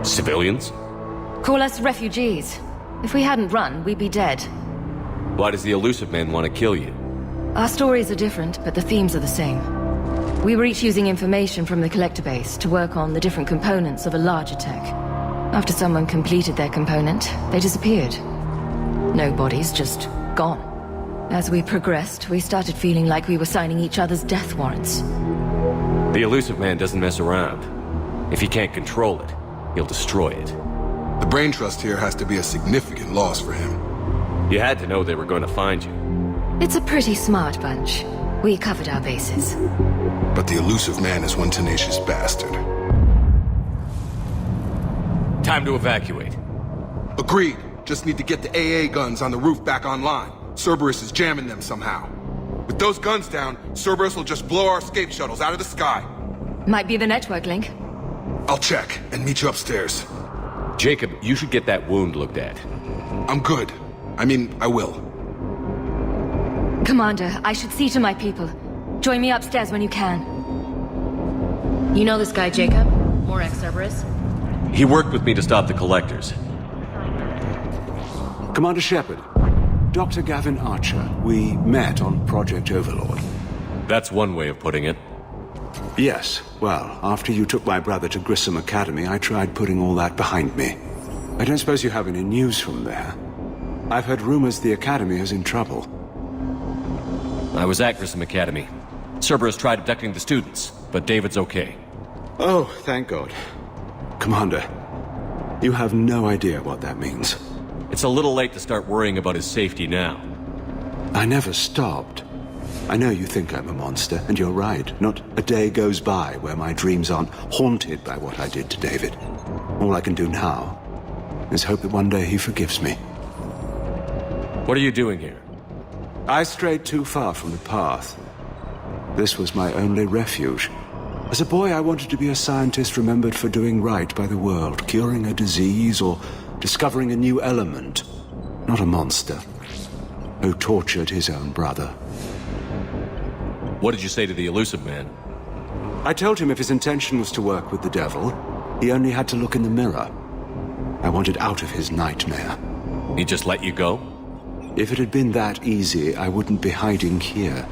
Civilians? Call us refugees. If we hadn't run, we'd be dead. Why does the elusive man want to kill you? Our stories are different, but the themes are the same. We were each using information from the collector base to work on the different components of a larger tech. After someone completed their component, they disappeared. No bodies, just gone. As we progressed, we started feeling like we were signing each other's death warrants. The elusive man doesn't mess around. If he can't control it, he'll destroy it. The brain trust here has to be a significant loss for him. You had to know they were going to find you. It's a pretty smart bunch. We covered our bases. But the elusive man is one tenacious bastard. Time to evacuate. Agreed. Just need to get the AA guns on the roof back online. Cerberus is jamming them somehow. With those guns down, Cerberus will just blow our escape shuttles out of the sky. Might be the network link. I'll check and meet you upstairs. Jacob, you should get that wound looked at. I'm good. I mean, I will. Commander, I should see to my people. Join me upstairs when you can. You know this guy, Jacob? More ex-Cerberus? He worked with me to stop the collectors. Commander Shepard, Dr. Gavin Archer. We met on Project Overlord. That's one way of putting it. Yes, well, after you took my brother to Grissom Academy, I tried putting all that behind me. I don't suppose you have any news from there. I've heard rumors the Academy is in trouble. I was at Grissom Academy. Cerberus tried abducting the students, but David's okay. Oh, thank God. Commander, you have no idea what that means. It's a little late to start worrying about his safety now. I never stopped. I know you think I'm a monster, and you're right. Not a day goes by where my dreams aren't haunted by what I did to David. All I can do now is hope that one day he forgives me. What are you doing here? I strayed too far from the path. This was my only refuge. As a boy, I wanted to be a scientist remembered for doing right by the world, curing a disease or discovering a new element. Not a monster who tortured his own brother. What did you say to the elusive man? I told him if his intention was to work with the devil, he only had to look in the mirror. I wanted out of his nightmare. He just let you go? If it had been that easy, I wouldn't be hiding here.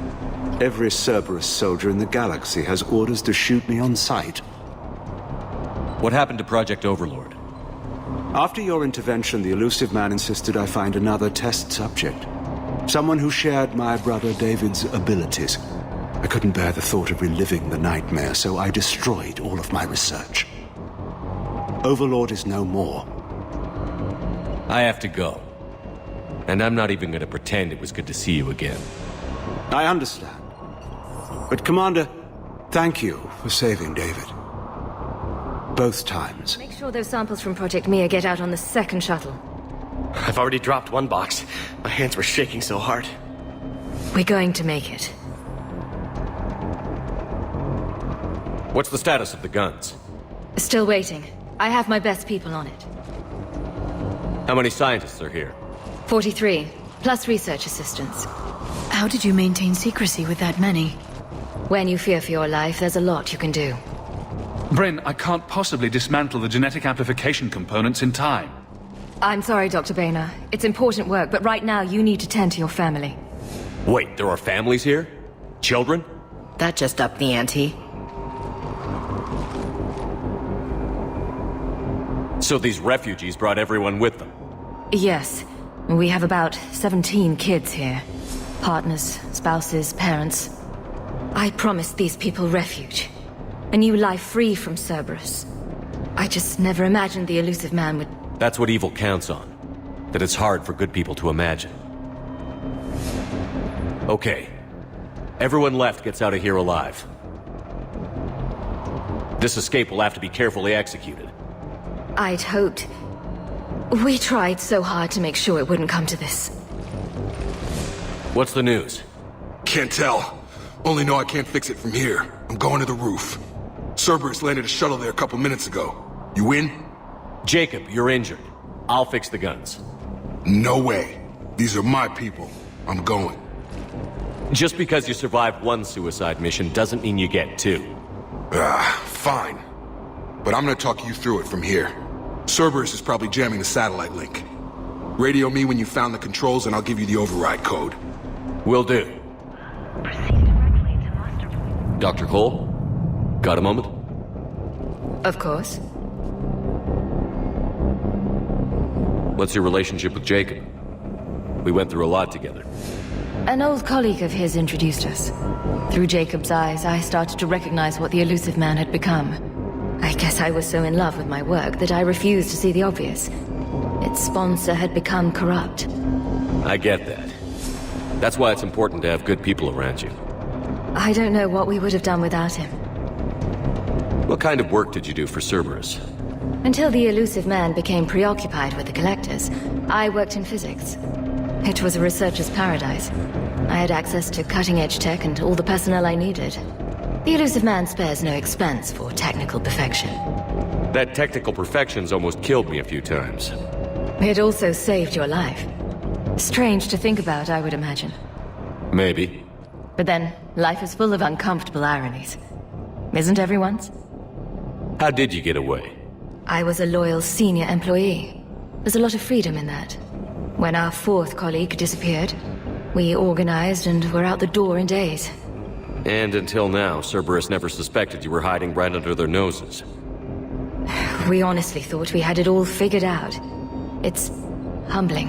Every Cerberus soldier in the galaxy has orders to shoot me on sight. What happened to Project Overlord? After your intervention, the elusive man insisted I find another test subject. Someone who shared my brother David's abilities. I couldn't bear the thought of reliving the nightmare, so I destroyed all of my research. Overlord is no more. I have to go. And I'm not even going to pretend it was good to see you again. I understand. But Commander, thank you for saving David. Both times. Make sure those samples from Project Mia get out on the second shuttle. I've already dropped one box. My hands were shaking so hard. We're going to make it. What's the status of the guns? Still waiting. I have my best people on it. How many scientists are here? 43, plus research assistants. How did you maintain secrecy with that many? When you fear for your life, there's a lot you can do. Bryn, I can't possibly dismantle the genetic amplification components in time. I'm sorry, Dr. Boehner. It's important work, but right now you need to tend to your family. Wait, there are families here? Children? That just upped the ante. So these refugees brought everyone with them? Yes. We have about 17 kids here. Partners, spouses, parents. I promised these people refuge. A new life free from Cerberus. I just never imagined the elusive man would... That's what evil counts on. That it's hard for good people to imagine. Okay. Everyone left gets out of here alive. This escape will have to be carefully executed. I'd hoped. We tried so hard to make sure it wouldn't come to this. What's the news? Can't tell. Only know I can't fix it from here. I'm going to the roof. Cerberus landed a shuttle there a couple minutes ago. You in? Jacob, you're injured. I'll fix the guns. No way. These are my people. I'm going. Just because you survived one suicide mission doesn't mean you get two. Fine. But I'm gonna talk you through it from here. Cerberus is probably jamming the satellite link. Radio me when you found the controls and I'll give you the override code. Will do. Dr. Cole? Got a moment? Of course. What's your relationship with Jacob? We went through a lot together. An old colleague of his introduced us. Through Jacob's eyes, I started to recognize what the elusive man had become. I guess I was so in love with my work that I refused to see the obvious. Its sponsor had become corrupt. I get that. That's why it's important to have good people around you. I don't know what we would have done without him. What kind of work did you do for Cerberus? Until the elusive man became preoccupied with the collectors, I worked in physics. It was a researcher's paradise. I had access to cutting-edge tech and all the personnel I needed. The elusive man spares no expense for technical perfection. That technical perfection's almost killed me a few times. It also saved your life. Strange to think about, I would imagine. Maybe. But then, life is full of uncomfortable ironies. Isn't everyone's? How did you get away? I was a loyal senior employee. There's a lot of freedom in that. When our fourth colleague disappeared, we organized and were out the door in days. And until now, Cerberus never suspected you were hiding right under their noses. We honestly thought we had it all figured out. It's humbling.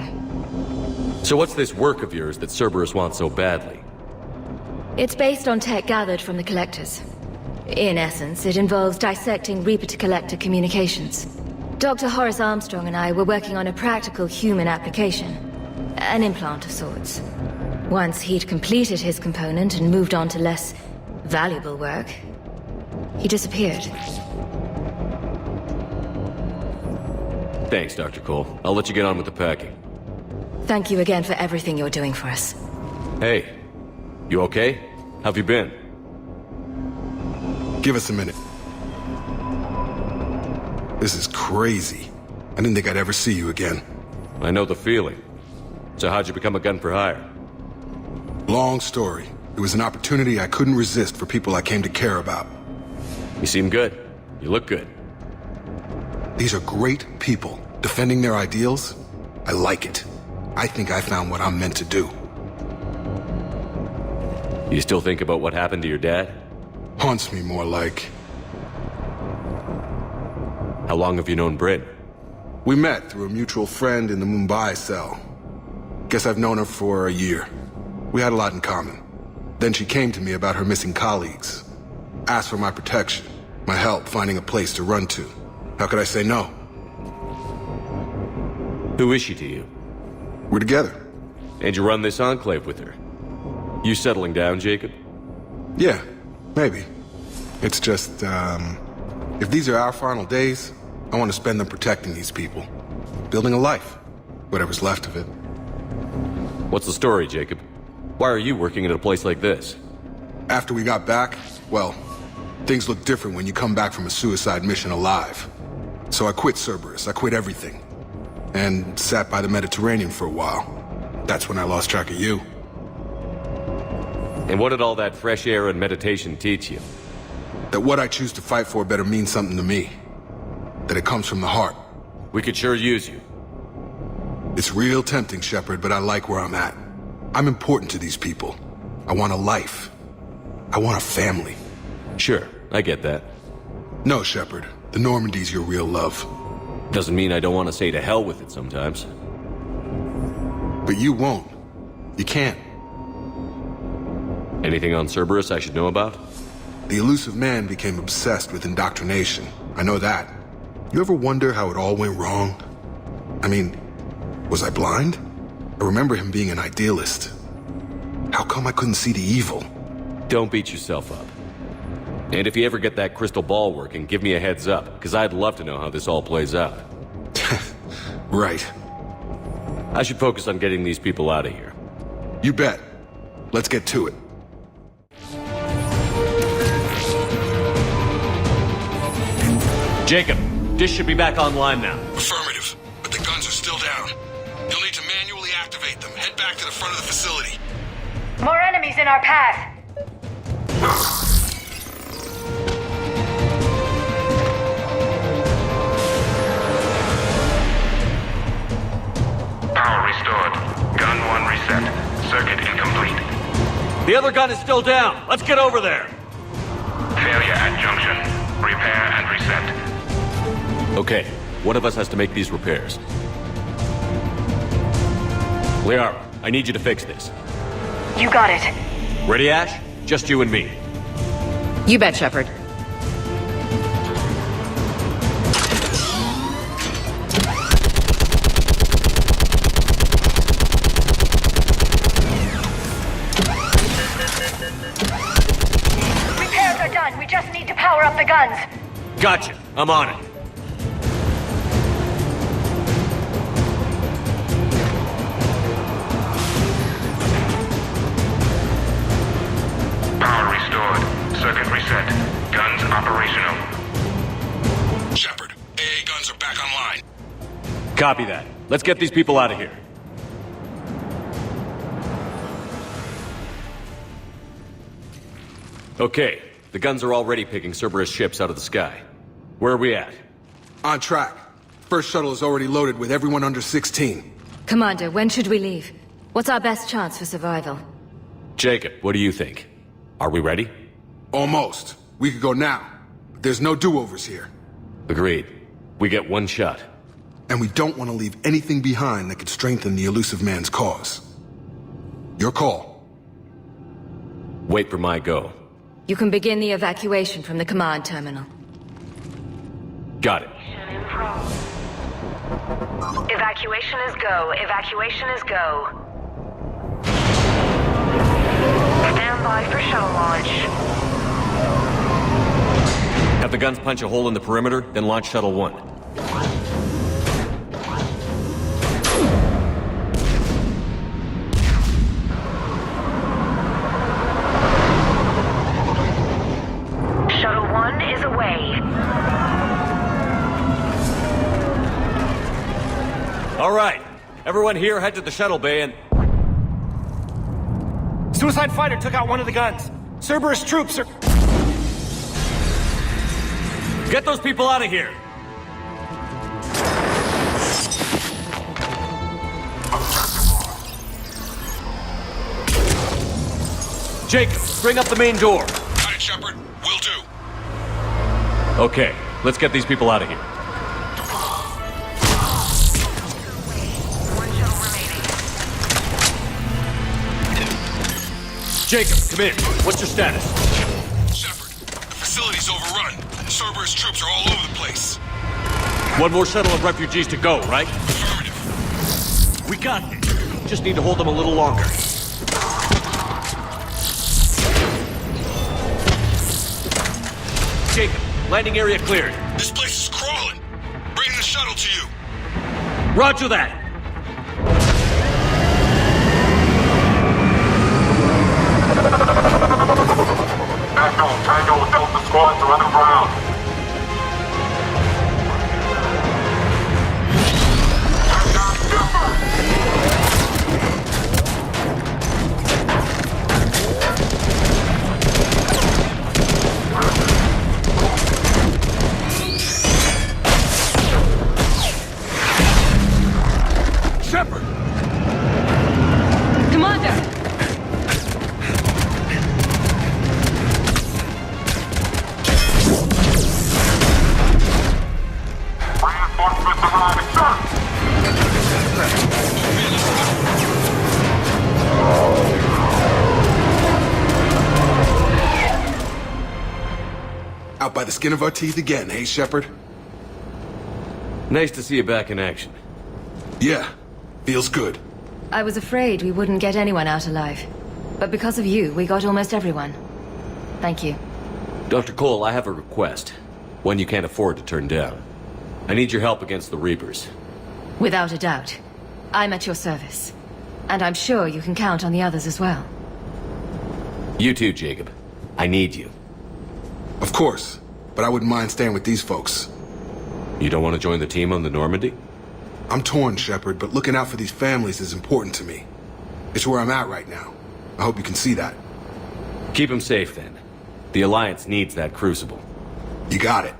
So what's this work of yours that Cerberus wants so badly? It's based on tech gathered from the Collectors. In essence, it involves dissecting Reaper-to-Collector communications. Dr. Horace Armstrong and I were working on a practical human application. An implant of sorts. Once he'd completed his component and moved on to less valuable work, he disappeared. Thanks, Dr. Cole. I'll let you get on with the packing. Thank you again for everything you're doing for us. Hey, you okay? How've you been? Give us a minute. This is crazy. I didn't think I'd ever see you again. I know the feeling. So how'd you become a gun for hire? Long story. It was an opportunity I couldn't resist for people I came to care about. You seem good. You look good. These are great people, defending their ideals. I like it. I think I found what I'm meant to do. You still think about what happened to your dad? Haunts me more like. How long have you known Bryn? We met through a mutual friend in the Mumbai cell. Guess I've known her for a year. We had a lot in common. Then she came to me about her missing colleagues. Asked for my protection, my help finding a place to run to. How could I say no? Who is she to you? We're together. And you run this enclave with her? You settling down, Jacob? Yeah, maybe. It's just, if these are our final days, I want to spend them protecting these people. Building a life. Whatever's left of it. What's the story, Jacob? Why are you working at a place like this? After we got back, well, things look different when you come back from a suicide mission alive. So I quit Cerberus, I quit everything. And sat by the Mediterranean for a while. That's when I lost track of you. And what did all that fresh air and meditation teach you? That what I choose to fight for better mean something to me. That it comes from the heart. We could sure use you. It's real tempting, Shepard, but I like where I'm at. I'm important to these people. I want a life. I want a family. Sure, I get that. No, Shepard. The Normandy's your real love. Doesn't mean I don't want to say to hell with it sometimes. But you won't. You can't. Anything on Cerberus I should know about? The elusive man became obsessed with indoctrination. I know that. You ever wonder how it all went wrong? I mean, was I blind? I remember him being an idealist. How come I couldn't see the evil? Don't beat yourself up. And if you ever get that crystal ball working, give me a heads up, because I'd love to know how this all plays out. Right. I should focus on getting these people out of here. You bet. Let's get to it. Jacob, dish should be back online now. Affirmative, but the guns are still down. You'll need to manually activate them. Head back to the front of the facility. More enemies in our path. Power restored. Gun 1 reset. Circuit incomplete. The other gun is still down. Let's get over there. Failure at junction. Repair and reset. Okay, one of us has to make these repairs. Liara, I need you to fix this. You got it. Ready, Ash? Just you and me. You bet, Shepard. Repairs are done. We just need to power up the guns. Gotcha. I'm on it. Power restored. Circuit reset. Guns operational. Shepard, AA guns are back online. Copy that. Let's get these people out of here. Okay, the guns are already picking Cerberus ships out of the sky. Where are we at? On track. First shuttle is already loaded with everyone under 16. Commander, when should we leave? What's our best chance for survival? Jacob, what do you think? Are we ready? Almost. We could go now. But there's no do-overs here. Agreed. We get one shot. And we don't want to leave anything behind that could strengthen the elusive man's cause. Your call. Wait for my go. You can begin the evacuation from the command terminal. Got it. Evacuation is go. Evacuation is go. Stand by for shuttle launch. Have the guns punch a hole in the perimeter, then launch Shuttle 1. Shuttle 1 is away. All right. Everyone here head to the shuttle bay and... Suicide fighter took out one of the guns. Cerberus troops are... Get those people out of here! Jacob, bring up the main door. Got it, Shepard. Will do. Okay, let's get these people out of here. Jacob, come in. What's your status? Shepard, the facility's overrun. Cerberus troops are all over the place. One more shuttle of refugees to go, right? Affirmative. We got this. Just need to hold them a little longer. Jacob, landing area cleared. This place is crawling. Bring the shuttle to you. Roger that. Echo, Tango with Delta squads are underground. Shepard! Commander! Reinforcements arriving, sir. Out by the skin of our teeth again, hey, Shepard? Nice to see you back in action. Yeah, feels good. I was afraid we wouldn't get anyone out alive. But because of you, we got almost everyone. Thank you. Dr. Cole, I have a request. One you can't afford to turn down. I need your help against the Reapers. Without a doubt. I'm at your service. And I'm sure you can count on the others as well. You too, Jacob. I need you. Of course, but I wouldn't mind staying with these folks. You don't want to join the team on the Normandy? I'm torn, Shepard, but looking out for these families is important to me. It's where I'm at right now. I hope you can see that. Keep them safe, then. The Alliance needs that crucible. You got it.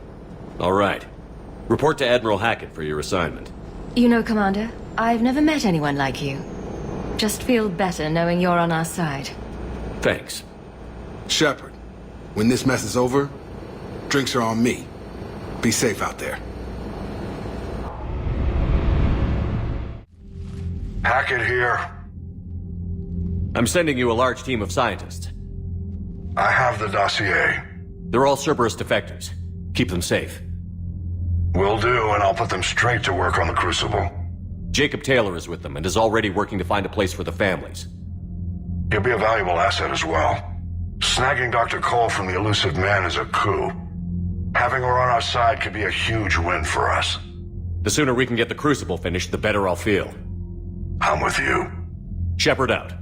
All right. Report to Admiral Hackett for your assignment. You know, Commander, I've never met anyone like you. Just feel better knowing you're on our side. Thanks. Shepard, when this mess is over, drinks are on me. Be safe out there. Hackett here. I'm sending you a large team of scientists. I have the dossier. They're all Cerberus defectors. Keep them safe. Will do, and I'll put them straight to work on the Crucible. Jacob Taylor is with them and is already working to find a place for the families. He'll be a valuable asset as well. Snagging Dr. Cole from the elusive man is a coup. Having her on our side could be a huge win for us. The sooner we can get the Crucible finished, the better I'll feel. I'm with you. Shepard out.